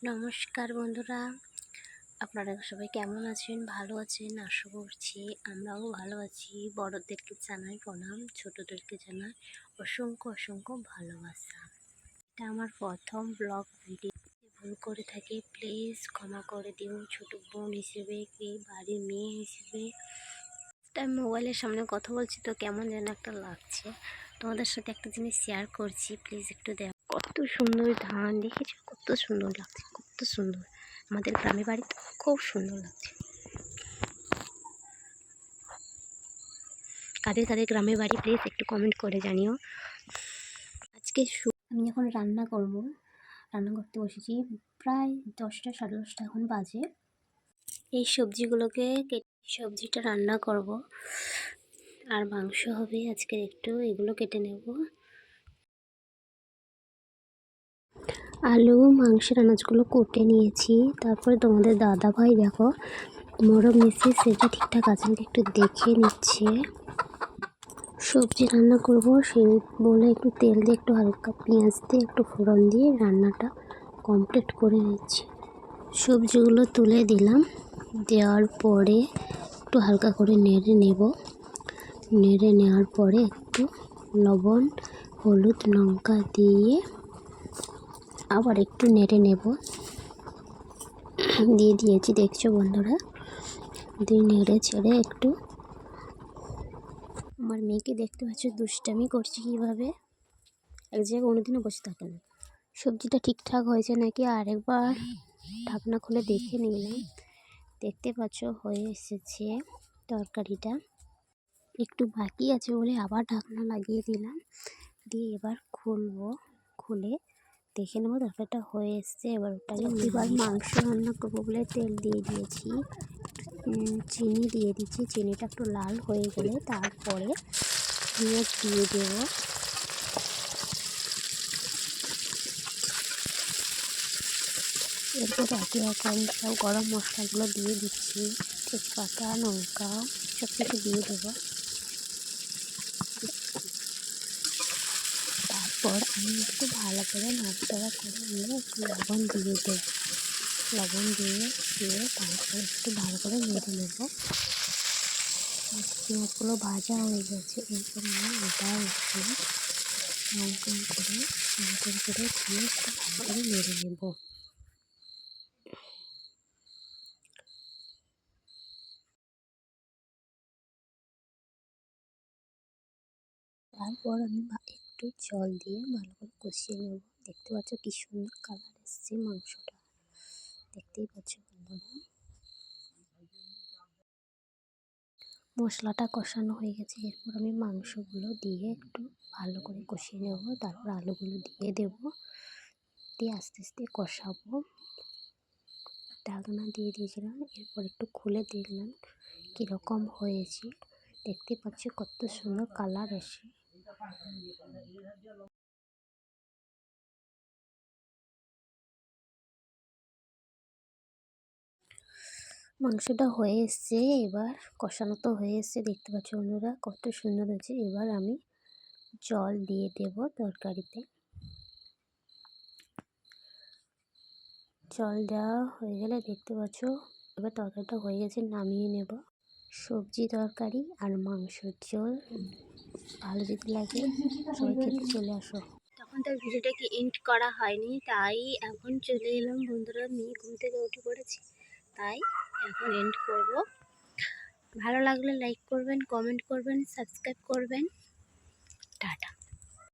নমস্কার বন্ধুরা, আপনারা সবাই কেমন আছেন? ভালো আছেন আশা করছি। আমরাও ভালো আছি। বড়দেরকে জানাই প্রণাম, ছোটদেরকে জানাই অসংখ্য অসংখ্য ভালোবাসা। এটা আমার প্রথম ব্লগ ভিডিও। ভুল করে থাকি প্লিজ ক্ষমা করে দিও। ছোট বোন হিসেবে কি বাড়ির মেয়ে হিসেবে আমি মোবাইলের সামনে কথা বলছি তো কেমন যেন একটা লাগছে। তোমাদের সাথে একটা জিনিস শেয়ার করছি, প্লিজ একটু দেখো। কত সুন্দর ধান দেখেছো, কত সুন্দর লাগছে, কত সুন্দর। আমাদের গ্রামের বাড়িতে খুব সুন্দর লাগছে। কাদের কাদের গ্রামের বাড়ি প্লিজ একটু কমেন্ট করে জানিও। আজকে আমি এখন রান্না করতে বসেছি। প্রায় 10টা 10:30 এখন বাজে। এই সবজিগুলোকে সবজিটা রান্না করব, আর মাংস হবে আজকে। একটু এগুলো কেটে নেব। আলু মাংসের আনাজগুলো কুটে নিয়েছি। তারপরে তোমাদের দাদা ভাই দেখো মোরগ মিশিয়ে সেটা ঠিকঠাক আছে একটু দেখে নিচ্ছে। সবজি রান্না করব সেই বলে একটু তেল দিয়ে একটু হালকা পেঁয়াজ দিয়ে একটু ফোড়ন দিয়ে রান্নাটা কমপ্লিট করে নিচ্ছি। সবজিগুলো তুলে দিলাম, দেওয়ার পরে একটু হালকা করে নেড়ে নেওয়ার পরে একটু লবণ হলুদ লঙ্কা দিয়ে আবার একটু নেড়ে দিয়ে দিয়েছি। দেখছো বন্ধুরা, দিয়ে নেড়ে ছেড়ে একটু আমার মেয়েকে দেখতে পাচ্ছ দুষ্টামি করছে কীভাবে, এক জায়গায় কোনোদিনও বসে থাকে না। সবজিটা ঠিকঠাক হয়েছে নাকি আরেকবার ঢাকনা খুলে দেখে নিলাম। দেখতে পাচ্ছ হয়ে এসেছে। তরকারিটা একটু বাকি আছে বলে আবার ঢাকনা লাগিয়ে দিলাম। দিয়ে এবার খুলে দেখে নেবো তরকারিটা হয়ে এসছে। এবার মাংস রান্না করবো বলে তেল দিয়ে দিয়েছি, চিনি দিয়ে দিচ্ছি। চিনিটা একটু লাল হয়ে গেলে তারপরে পেঁয়াজ দিয়ে দেবো। এরপর একে একে সব গরম মশলাগুলো দিয়ে দিচ্ছি, তেজপাতা লঙ্কা সব কিছু দিয়ে দেবো। তারপর আমি একটু ভালো করে নাড়াচাড়া করে নিয়ে একটু লবণ দিয়ে দেবো। লবণ দিয়ে তারপর একটু ভালো করে নেড়ে নেবো। পেঁয়াজগুলো ভাজা হয়ে গেছে। এরপর আমি আদা রসুন লঙ্কা করে দিয়ে একটু ভালো করে নেড়ে নেবো। তারপর আমি একটু জল দিয়ে ভালো করে কষিয়ে নেব। দেখতে পাচ্ছ কি সুন্দর কালার এসছে মাংসটা, দেখতেই পাচ্ছ বন্ধুরা। মশলাটা কষানো হয়ে গেছে। এরপর আমি মাংসগুলো দিয়ে একটু ভালো করে কষিয়ে নেব। তারপর আলুগুলো দিয়ে দিয়ে আস্তে আস্তে কষাবো। ঢাকনা দিয়ে দিয়েছিলাম। এরপর একটু খুলে দেখলাম কীরকম হয়েছে। দেখতে পাচ্ছি কত সুন্দর কালার এসে। মাংসটা হয়ে এসছে। এবার কষানো তো হয়ে এসছে, দেখতে পাচ্ছ বন্ধুরা কত সুন্দর হয়েছে। এবার আমি জল দিয়ে দেব তরকারিতে। জল দেওয়া হয়ে গেলে দেখতে পাচ্ছ এবার তরকারিটা হয়ে গেছে, নামিয়ে নেব। সবজি তরকারি আর মাংসের ঝোল। ভালো যদি লাগে সবাই খেতে চলে আসো। তখন তার ভিডিওটাকে এন্ড করা হয়নি, তাই এখন চলে এলাম বন্ধুরা। মেয়ে ঘুম থেকে উঠে পড়েছি, তাই এখন এন্ড করব। ভালো লাগলে লাইক করবেন, কমেন্ট করবেন, সাবস্ক্রাইব করবেন। টাটা।